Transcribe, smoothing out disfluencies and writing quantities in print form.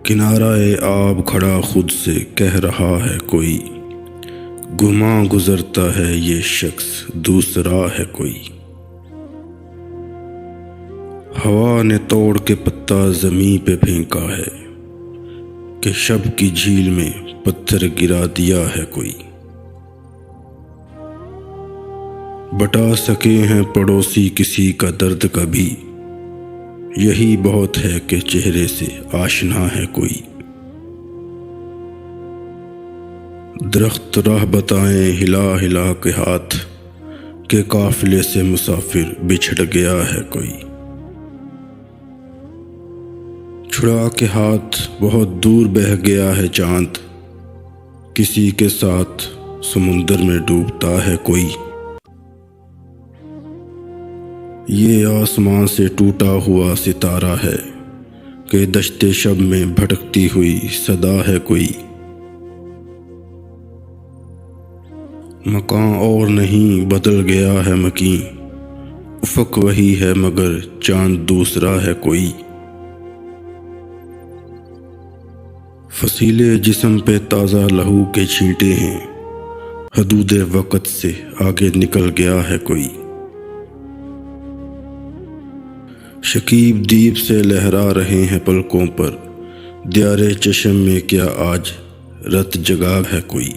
کنارہ آب کھڑا خود سے کہہ رہا ہے کوئی، گماں گزرتا ہے یہ شخص دوسرا ہے کوئی۔ ہوا نے توڑ کے پتا زمیں پہ پھینکا ہے کہ شب کی جھیل میں پتھر گرا دیا ہے کوئی۔ بتا سکے ہیں پڑوسی کسی کا درد کبھی، یہی بہت ہے کہ چہرے سے آشنا ہے کوئی۔ درخت راہ بتائیں ہلا ہلا کے ہاتھ کہ قافلے سے مسافر بچھڑ گیا ہے کوئی۔ چھڑا کے ہاتھ بہت دور بہہ گیا ہے چاند، کسی کے ساتھ سمندر میں ڈوبتا ہے کوئی۔ یہ آسمان سے ٹوٹا ہوا ستارہ ہے کہ دشت شب میں بھٹکتی ہوئی صدا ہے کوئی۔ مکان اور نہیں بدل گیا ہے مکین، افق وہی ہے مگر چاند دوسرا ہے کوئی۔ فصیلے جسم پہ تازہ لہو کے چھینٹے ہیں، حدود وقت سے آگے نکل گیا ہے کوئی۔ شکیب دیپ سے لہرا رہے ہیں پلکوں پر، دیار چشم میں کیا آج رت جگا ہے کوئی۔